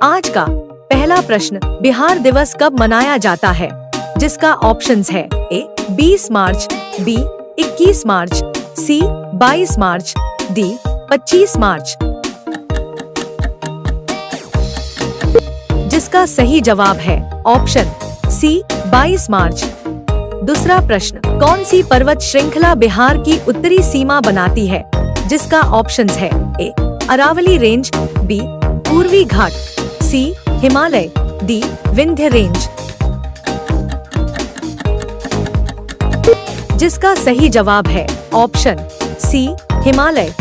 आज का पहला प्रश्न, बिहार दिवस कब मनाया जाता है? जिसका ऑप्शंस है ए 20 मार्च, बी 21 मार्च, सी 22 मार्च, डी 25 मार्च। जिसका सही जवाब है ऑप्शन सी 22 मार्च। दूसरा प्रश्न, कौन सी पर्वत श्रृंखला बिहार की उत्तरी सीमा बनाती है? जिसका ऑप्शंस है ए अरावली रेंज, बी पूर्वी घाट, सी हिमालय, डी विंध्य रेंज। जिसका सही जवाब है ऑप्शन सी हिमालय।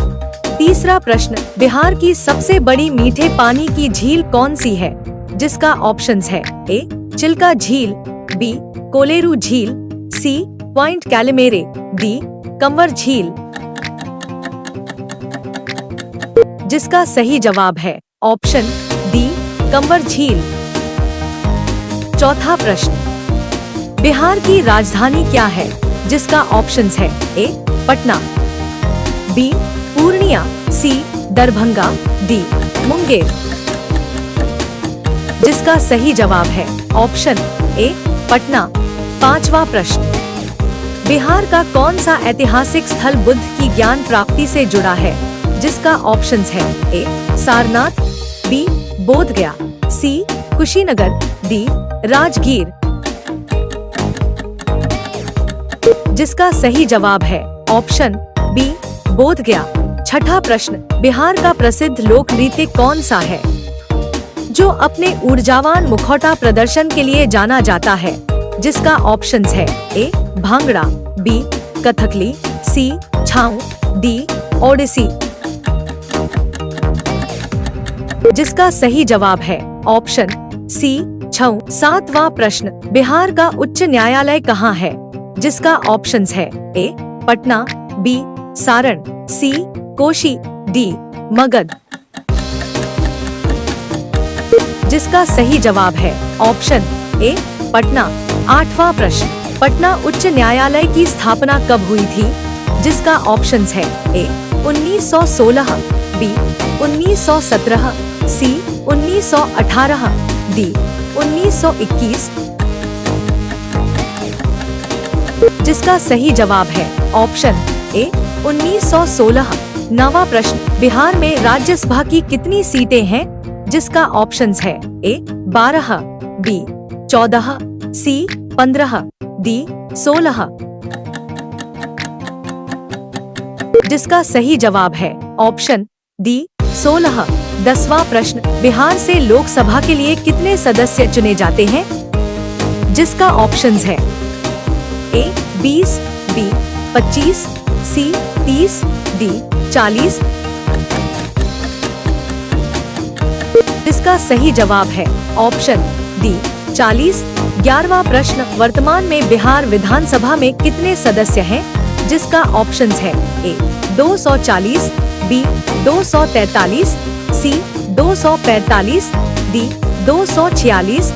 तीसरा प्रश्न, बिहार की सबसे बड़ी मीठे पानी की झील कौन सी है? जिसका ऑप्शंस है ए चिल्का झील, बी कोलेरू झील, सी पॉइंट कैलमेरे, डी कंवर झील। जिसका सही जवाब है ऑप्शन डी कंवर झील। चौथा प्रश्न, बिहार की राजधानी क्या है? जिसका ऑप्शंस है ए पटना, बी पूर्णिया, सी दरभंगा, डी मुंगेर। जिसका सही जवाब है ऑप्शन ए पटना। पांचवा प्रश्न, बिहार का कौन सा ऐतिहासिक स्थल बुद्ध की ज्ञान प्राप्ति से जुड़ा है? जिसका ऑप्शंस है ए सारनाथ, बी बोधगया, सी कुशीनगर, डी राजगीर। जिसका सही जवाब है ऑप्शन बी बोधगया। छठा प्रश्न, बिहार का प्रसिद्ध लोक नृत्य कौन सा है? जो अपने ऊर्जावान मुखौटा प्रदर्शन के लिए जाना जाता है? जिसका ऑप्शंस है ए भांगड़ा, बी कथकली, सी छाऊ, डी ओडिसी। जिसका सही जवाब है ऑप्शन सी छऊ। सातवां प्रश्न, बिहार का उच्च न्यायालय कहाँ है? जिसका ऑप्शंस है ए पटना, बी सारण, सी कोशी, डी मगध। जिसका सही जवाब है ऑप्शन ए पटना। आठवां प्रश्न, पटना उच्च न्यायालय की स्थापना कब हुई थी? जिसका ऑप्शंस है ए 1916, बी 1917, सी 1918, डी 1921। जिसका सही जवाब है ऑप्शन ए 1916। नवा प्रश्न, बिहार में राज्यसभा की कितनी सीटें हैं? जिसका ऑप्शंस है ए 12, बी 14, सी 15, डी 16। जिसका सही जवाब है ऑप्शन डी 16। 10वां प्रश्न, बिहार से लोकसभा के लिए कितने सदस्य चुने जाते हैं? जिसका ऑप्शंस है ए 20, बी 25, सी 30, डी 40। जिसका सही जवाब है ऑप्शन डी 40। 11वां प्रश्न, वर्तमान में बिहार विधानसभा में कितने सदस्य हैं? जिसका ऑप्शंस है ए 240, बी 243, सी 245, डी 246।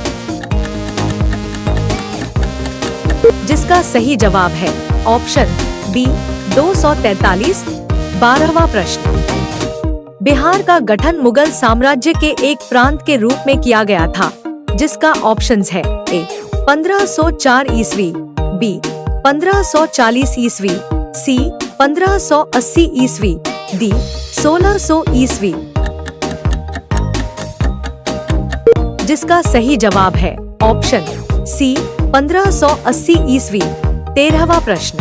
जिसका सही जवाब है ऑप्शन बी 243। 12वां प्रश्न, बिहार का गठन मुगल साम्राज्य के एक प्रांत के रूप में किया गया था? जिसका ऑप्शंस है ए 1504 ईस्वी, बी 1540 ईस्वी, सी 1580 ईस्वी, डी 1600 ईस्वी। जिसका सही जवाब है ऑप्शन सी 1580 ईस्वी। 13वां प्रश्न,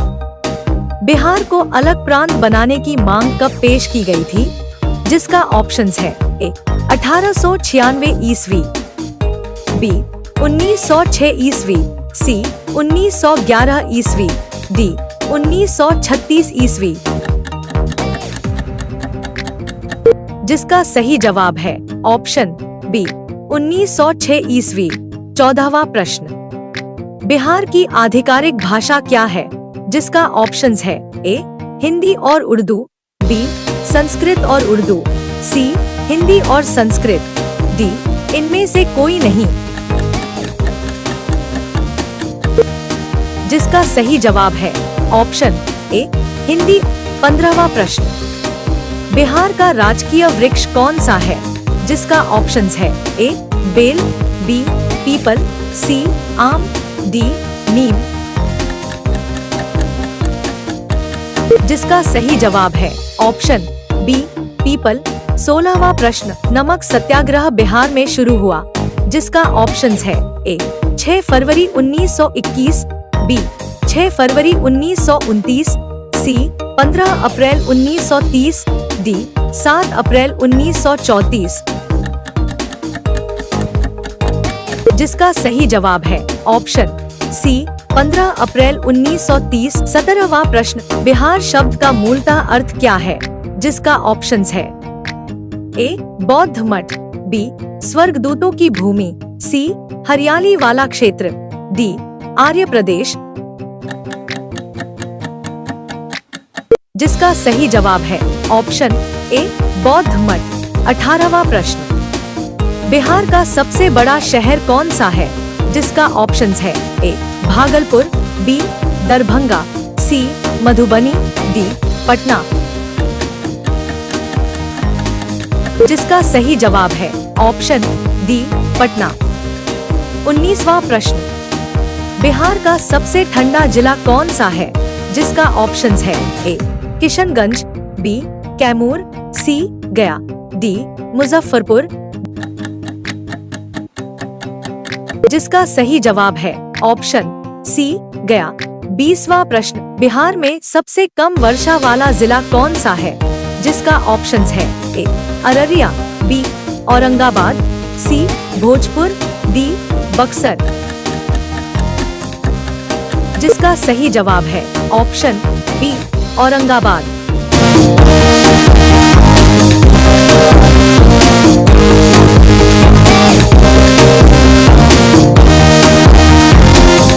बिहार को अलग प्रांत बनाने की मांग कब पेश की गई थी? जिसका ऑप्शंस है ए 1896 ईस्वी, बी 1906 ईस्वी, सी 1911 ईस्वी, डी 1936 ईस्वी। जिसका सही जवाब है ऑप्शन बी 1906 ईस्वी। 14वां प्रश्न, बिहार की आधिकारिक भाषा क्या है? जिसका ऑप्शंस है ए हिंदी और उर्दू, बी संस्कृत और उर्दू, सी हिंदी और संस्कृत, डी इनमें से कोई नहीं। जिसका सही जवाब है ऑप्शन ए हिंदी। 15वां प्रश्न, बिहार का राजकीय वृक्ष कौन सा है? जिसका ऑप्शंस है ए बेल, बी पीपल, सी आम, डी नीम। जिसका सही जवाब है ऑप्शन बी पीपल। 16वां प्रश्न, नमक सत्याग्रह बिहार में शुरू हुआ, जिसका ऑप्शंस है ए 6 फरवरी 1921, बी 6 फरवरी 1929, सी 15 अप्रैल 1930, डी 7 अप्रैल 1934। जिसका सही जवाब है ऑप्शन सी 15 अप्रैल 1930। 17वां प्रश्न, बिहार शब्द का मूलतः अर्थ क्या है, जिसका ऑप्शंस है ए बौद्ध मठ, बी स्वर्गदूतों की भूमि, सी हरियाली वाला क्षेत्र, डी आर्य प्रदेश। जिसका सही जवाब है ऑप्शन ए बौद्ध मठ। 18वां प्रश्न, बिहार का सबसे बड़ा शहर कौन सा है, जिसका ऑप्शंस है ए भागलपुर, बी दरभंगा, सी मधुबनी, डी पटना। जिसका सही जवाब है ऑप्शन डी पटना। 19वां प्रश्न, बिहार का सबसे ठंडा जिला कौन सा है, जिसका ऑप्शंस है ए किशनगंज, बी कैमूर, सी गया, डी मुजफ्फरपुर। जिसका सही जवाब है ऑप्शन सी गया। 20वां प्रश्न, बिहार में सबसे कम वर्षा वाला जिला कौन सा है, जिसका ऑप्शंस है ए अररिया, बी औरंगाबाद, सी भोजपुर, डी बक्सर। जिसका सही जवाब है ऑप्शन बी औरंगाबाद।